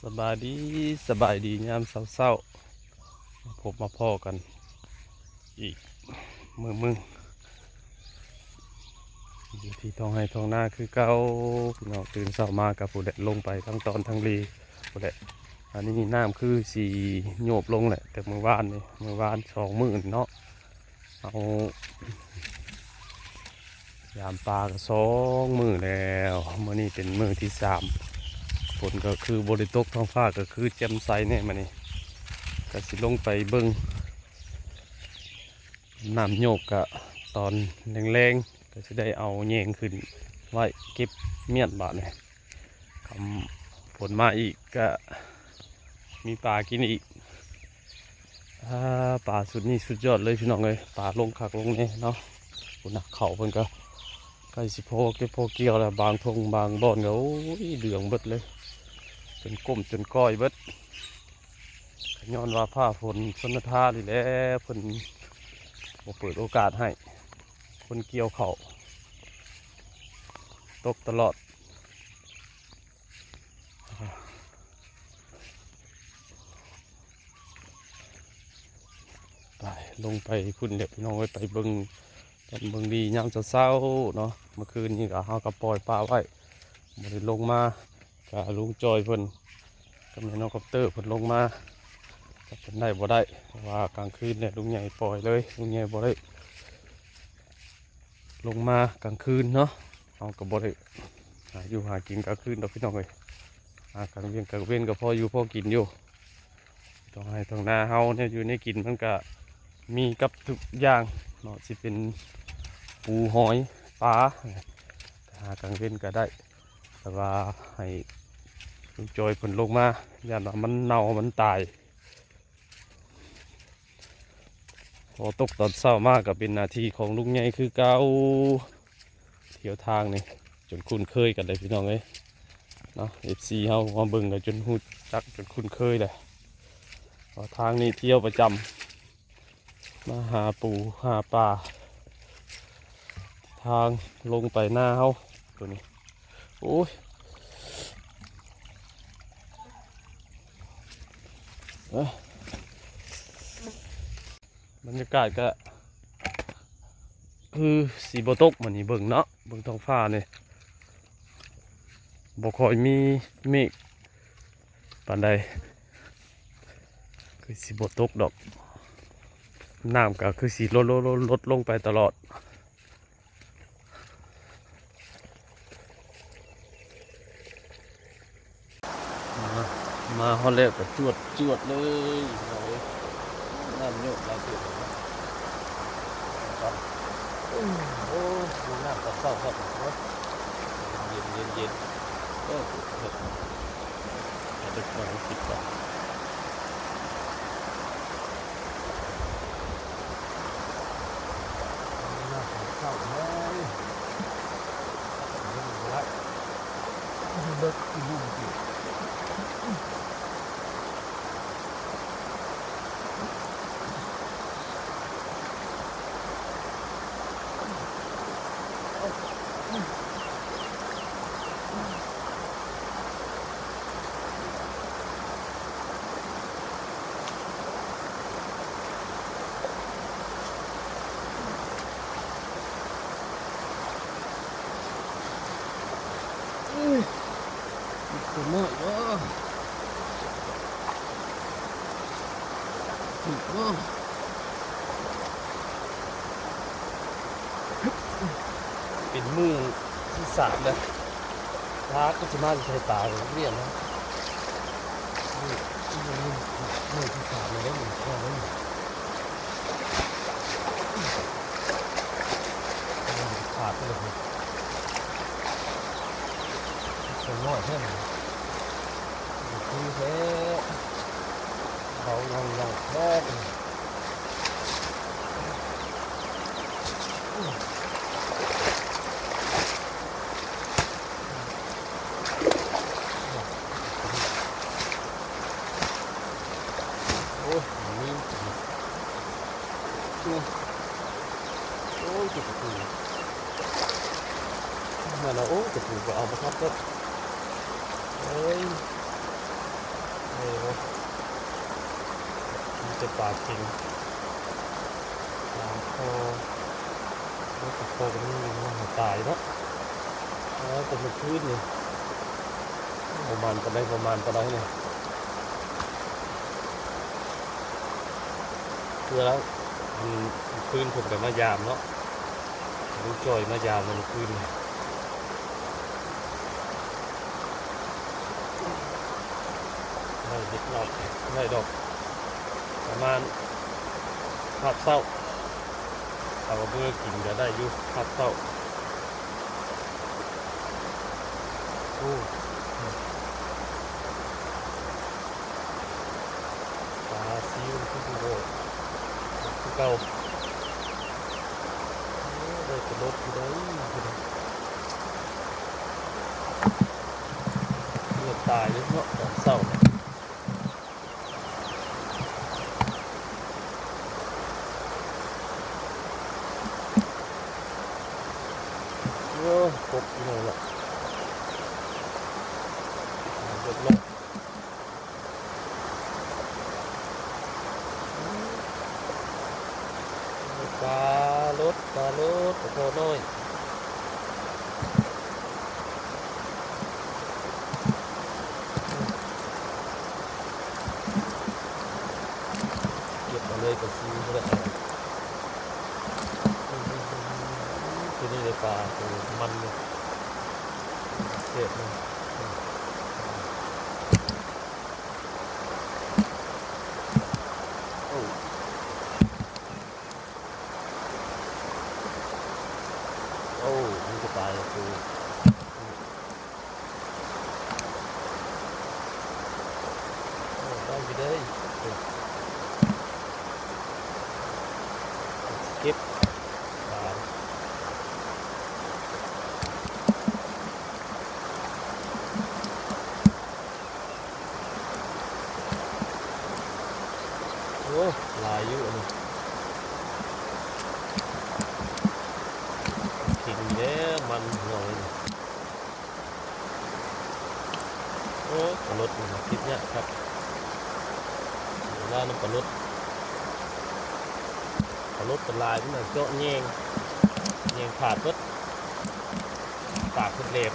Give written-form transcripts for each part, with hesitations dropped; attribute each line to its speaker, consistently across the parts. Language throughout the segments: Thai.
Speaker 1: สบายดีสบายดียามเศร้าๆพบมาพ่อกันอีกมืออยู่ที่ท้องให้ท้องหน้าคือเก้าพี่น้องตื่นเช้ามากับผู้เด็ดลงไปทั้งตอนทั้งรีผู้เด็ดอันนี้น้ำคือสีโยบลงแหละแต่เมื่อวานนี่เมื่อวาน20,000เนาะเอายามปลาก็20,000แล้วเมื่อนี้เป็นมื้อที่3ฝนก็คือบริตกท้องฟ้าก็คือแจ่มใสเนี่ยมันนี่ก็สิลงไปเบิ้งน้ำโยกกะตอนแรงๆก็จะได้เอาแยงขึ้นไว้เก็บเมียนบาทเนี่ยคำฝนมาอีกก็มีปลากินอีกปลาสุดนี้สุดยอดเลยพี่น้องเลยปลาลงคักลงเนี่ยเนาะฝนหนักเข่าเพิ่นก็ใกล้สิพอเก็บพอเกี่ยวแล้วบางทงบางบ่อนก็โอ้ยเหลืองเบิดเลยจนก้มจนก้อยเบิดย้อนว่าผ้าฝนชนท่าดีแล้วเพิ่นบ่เปิดโอกาสให้คนเกี่ยวเขาตกตลอดไปลงไปพุ่นเด็กพี่น้องไปเบิ่งกันเบิ่งดียามเช้าๆเนาะเมื่อคืนนี้ก็เฮาก็ปล่อยปลาไว้บ่ได้ลงมาก็ลุงจอยเพิ่นกับแม่น้องคอปเตอร์เพิ่นลงมาก็เพิ่นได้บ่ได้เพราะว่ากลางคืนเนี่ยลุงใหญ่ปล่อยเลยลุงใหญ่บ่ได้ลงมากลางคืนเนาะเอาก็บ่ได้หาอยู่หากินกลางคืนดอกพี่น้องเอ้ยกลางเวียนกลางเว้นก็พออยู่พอกินอยู่ต้องให้ทางนาเฮาเนี่ยอยู่ในกินมันก็มีกับทุกอย่างเนาะสิเป็นปูหอยปลาหากลางเว้นก็ได้แต่ว่าให้ลุงจอยเพิ่นลงมาอย่าว่ามันเน่ามันตายพอตกตอนเช้ามากก็เป็นหน้าที่ของลุงใหญ่คือเก่าเที่ยวทางนี่จนคุ้นเคยกันเลยพี่น้องเอ้ยเนาะ FC เฮามาเบิ่งกันจนฮู้จักจนคุ้นเคยเลยทางนี้เที่ยวประจำมาหาปูหาปลาทางลงไปหน้าเฮาตัวนี้โอ้ยบรรยากาศก็คือสีโบตกมันนี่เบิ่งเนาะเบิ่งท้องฟ้าเนี่ยบ่ค่อยมีเมฆปานใดคือสีโบตกดอกน้ำก็คือสีลดลงไปตลอดมาฮอดแล้วก็จวดเลยน้ำโยกน้ำเดือดโอ้น้ำตัดเศร้าครับเย็นโอ้เด็กมาติดต่อน้ำตัดเศร้าเลยเด็กที่ลุ่มที่ตัวน้อยก็ถูกก็เป็นมือที่3เลยท้าก็จะมาใช้ตาเรียนนะมือที่3เลยได้หนึ่งข้อเลยขาดไปเลยตัวน้อยแค่ไหนคือแค่เรายังแค่โอ้ยนี่โอ้ยจุดปูมาแล้วโอ้จุดปูก็เอามาทับก็เอ้ย วะนี่จะปลาจริงปลาคอแล้วก็คอกันนี่มันตายเนาะแล้วก็มันพื้นนี่ประมาณปานใดเนี่ยเพื่อแล้วมันพื้นผมกับมายามเนาะลูกจอยมายามมันพื้นได้เด็กเราได้ดอกประมาณพักเศร้าเอาเมื่อกินก็ได้อยู่พักเศร้าโอ้ปลาซิวที่ดูโบคือเก่าได้กระโดดอยู่ได้เลือดตายเลยเนาะตอนเศร้ากบอยู่เลยล่ะเดือดร้อนปลารถปลาโคน้อยเก็บมาเลยกับซีก็ได้ที่นี่เลยปลาตัวมันเลยเก็บเลยโอ้มันจะตายแล้วคือได้ไปได้เก็บปลาโอ้ลายอยู่นี่กินเยอะมันหน่อยโอ้ปลาลดคลิปเนี้ยครับล่าน้ำปลาลดเป็นลายที่มันเจาะแยงขาดก็ปากขึ้นเล็บ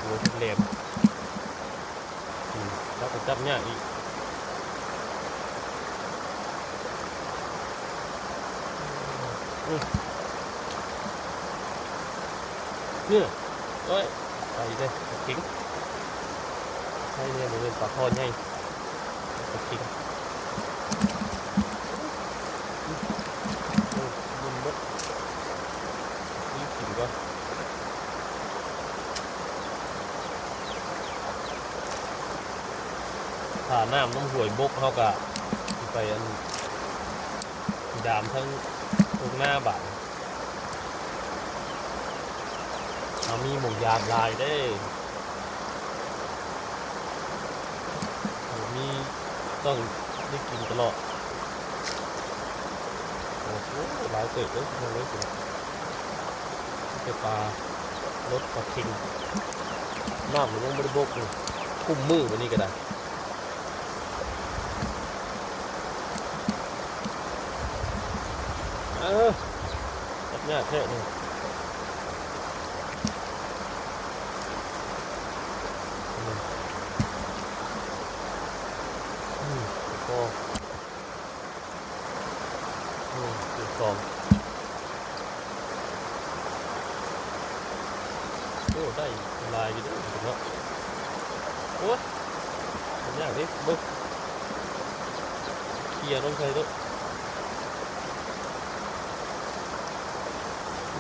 Speaker 1: หัวขึ้นเล็บแล้วก็จับเนี่ยอีกเนี่ยเอ้ยไปเลยทิ้งใช่เนี่ยมันเป็นปลาคอใหญ่ทิ้งบุญบดนี่กินก็ถ้าน้ำน้ำห่วยบกเขากะไปอันดามทั้งตรงหน้าบ่ายเรามีหมูยามลายได้มีต้องได้กินตลอดโอ้โหหลายเติบเลยมันเลยสิปลารถปลาคิงน้ำมันยังไม่ได้บกเลยคุ้มมือวันนี้ก็ได้จับยากแค่นี้ก็จุดสองโอ้ได้ลายอยู่ด้วยถูกเนาะโอ้ทำยากดิบึ๊กเคลียร์ต้องใช้ด้วย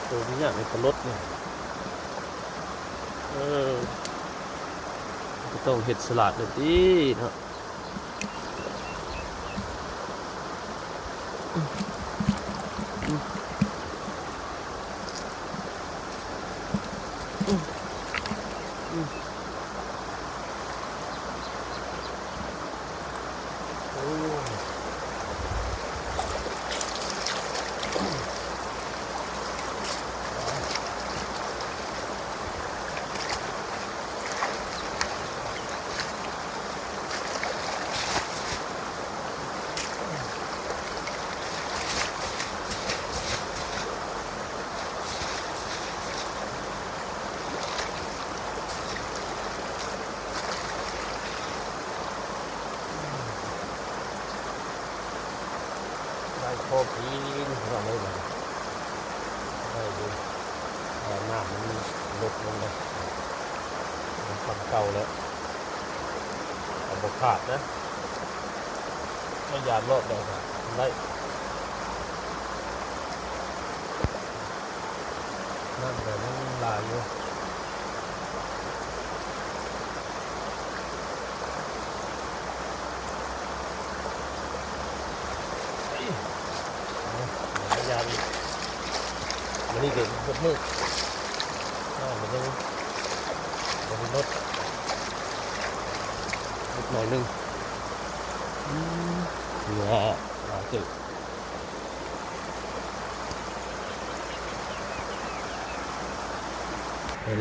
Speaker 1: ตัวนี้เนี่ยในปลาลดเนี่ยต้องเห็ดสลัดเลยดิเนาะ พอกินเราไม่ได้ได้ดูหน้ามันลดลงเลยมันทำเก่าแล้วเอาบกขาดนะก็ยานรอบได้ครับได้นั่นแต่นั่นลายอยู่ยานมันนี่เก่งรถมืดมันยังมันรถหน่อยนึงเหลือจุด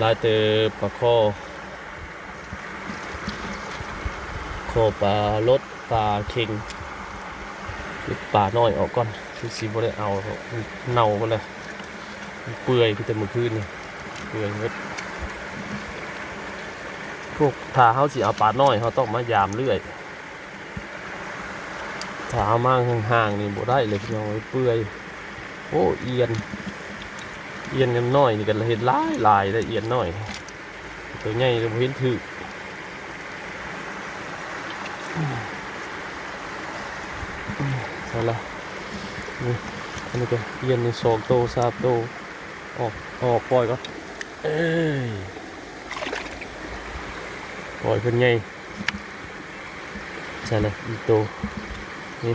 Speaker 1: ลายเตอปลาโคปลารถปลาเค็งปลาน้อยออกก่อนคือสีบ่ได้เอาเน่าก็เลยเปื่อยที่แต่เมื่อคืนนี่เปื่อยเม็ดพวกถ้าเขาสิเอาปลาน้อยเขาต้องมายามเรื่อยถ้าเอามาห่างๆนี่บ่ได้เลยพี่น้องเปื่อยโอ้เอียนกันน้อยนี่กันเห็นลายได้เอียนน้อยตัวใหญ่เราเห็นถือใช่ละนี่อันนี้ก็เอียนใน2 โต 3 โตออกปล่อยก่อนปล่อยเป็นไงใช่ละอีกโตนี่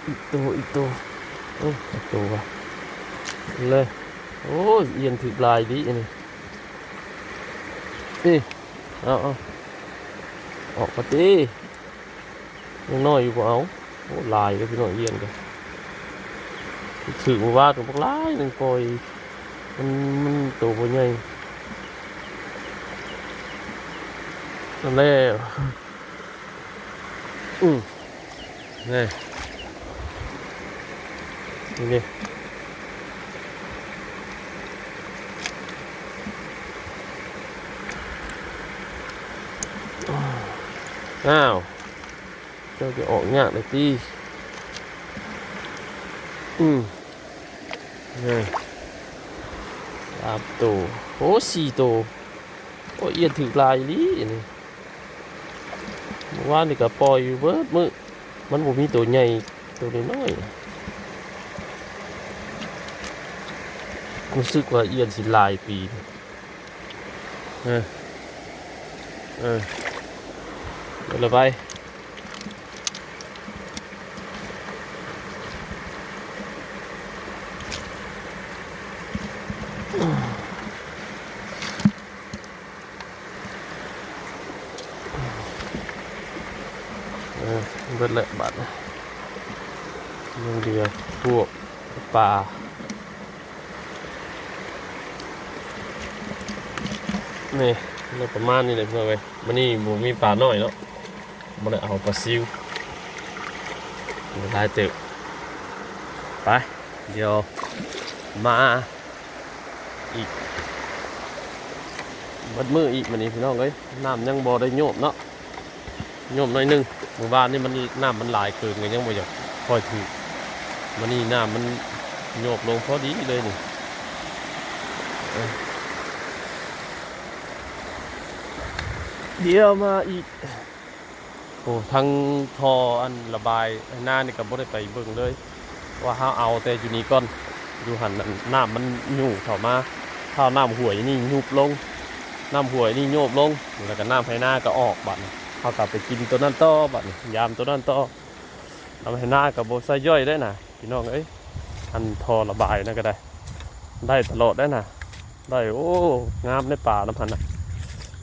Speaker 1: อีกโตโอ้อีกโตว่ะเลยโอ้เอียนถือลายดิอันนี้นี่เอาออกมาดิยังน้อยอยู่กว่าเอาโอ้ลายก็พี่น้องเอียนกันถือมาว่าตัวพวกลายหนึ่งปล่อยมันโตกว่าใหญ่นั่นแหละนี่นี่อ้าวเจ้าจะออกยากเลยตีนี่3 ตัวโอ้4 ตัวโอ้เอียนถือลายนี่นี่ว่านี่ก็ปล่อยอยู่เบิดมือมันบ่มีตัวใหญ่ตัวน้อยรู้สึกว่าเอียนสิลายปีเดี๋ยวเราไปเบิดเลยบัดยังเดือพวกปลานี่เราประมาณนี้เลยเพื่อนเว้ยมันนี่บ่มีปลาน้อยเนาะมันเอาปลาซิวลายเต๋อไปเดี๋ยวมาอีกบัดมืออีกมันนี่พี่น้องเอ้ยน้ำยังบ่ได้โยมเนาะโยมหน่อยนึงหมู่บ้านนี่มันน้ำมันหลายเกินกันยังบ่อยากค่อยถือมันนี่น้ำมันโยบลงพอดีเลยนี่เดี๋ยวมาอีกโอ้ทั้งทออันระบายหน้านี่ก็บ่ได้ไปเบิ่งเลยว่าเฮาเอาแต่อยู่นี่ก่อนอยู่หันน้ำมันยู่เข้ามาถ้าน้ำห่วยนี่ยุบลงน้ำห่วยนี่โยบลงแล้วก็น้ำให้หน้าก็ออกบัดเขากลับไปกินตัวนั้นต่อบัดยามตัวนั้นต่อน้ำให้หน้ากับโบไซย่อยได้น่ะพี่น้องเอ้ยอันทอระบายนั่นก็ได้ตลอดได้น่ะได้โอ้งามในป่าน้ำพันน่ะ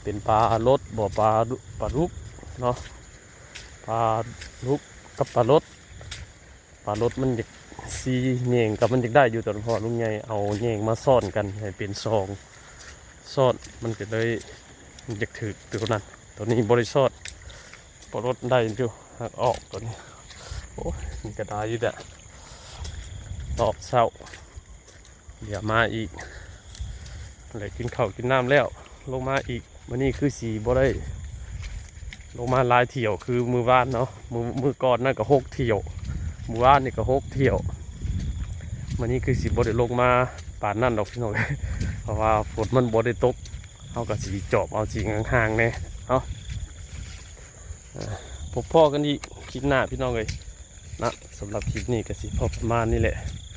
Speaker 1: เป็นปลาลดบ่อปลาลุกเนาะปลาลุกกับปลาลดมันจะซีแยงกับมันจะได้อยู่ตอนพอลุงใหญ่เอาแยงมาซ่อนกันให้เป็นซองซ่อนมันก็เลยมันจะถือตัวนั้นตัวนี้บริสุทธิ์ปลดได้อยู่หักออกตัวนี้โอ้ยกระดาษอยู่เด้อตอกเศร้าเดี๋ยวมาอีกเลยกินข้าวกินน้ำแล้วลงมาอีกวันนี้คือสีบ่ได้ ลงมาหลายเที่ยวคือมือบ้านเนาะมือก่อนนั่นก็6เที่ยวมือบ้านนี่ก็6เที่ยววันนี้คือสิบ่ได้ลงมาป่านนั่นดอกพี่น้อง เพราะว่าฝนมันบ่ได้ตกเขาก็สีจอบเอาสีห่างๆเนี่ยเอาพบพ่อกันอีกคลิปหน้าพี่น้องเลยนะสำหรับคลิปนี้ก็สิพอประมาณนี้แหละ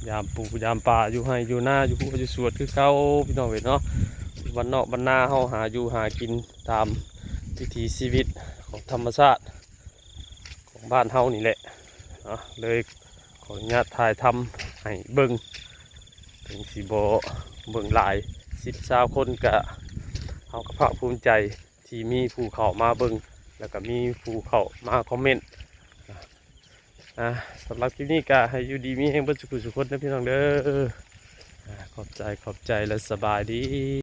Speaker 1: ยามปูยามป่าอยู่ให้อยู่หน้าอยู่ผู้อยู่สวนคือเก่าพี่น้องเลยเนาะวันนอกวันหน้าเฮาหาอยู่หากินตามวิถีชีวิตของธรรมชาติของบ้านเฮานี่แหละเลยขออนุญาตถ่ายทำให้เบิ่งถึงสีโบเบิ่งหลาย10-20คนกะเฮาก็ภาคภูมิใจที่มีผู้เข้ามาเบิ่งแล้วก็มีผู้เข้ามาคอมเมนต์สำหรับคลิปนี้ก็ให้อยู่ดีมีแห่งเบิดสุขสุขคนนะพี่น้องเด้อขอบใจและสบายดี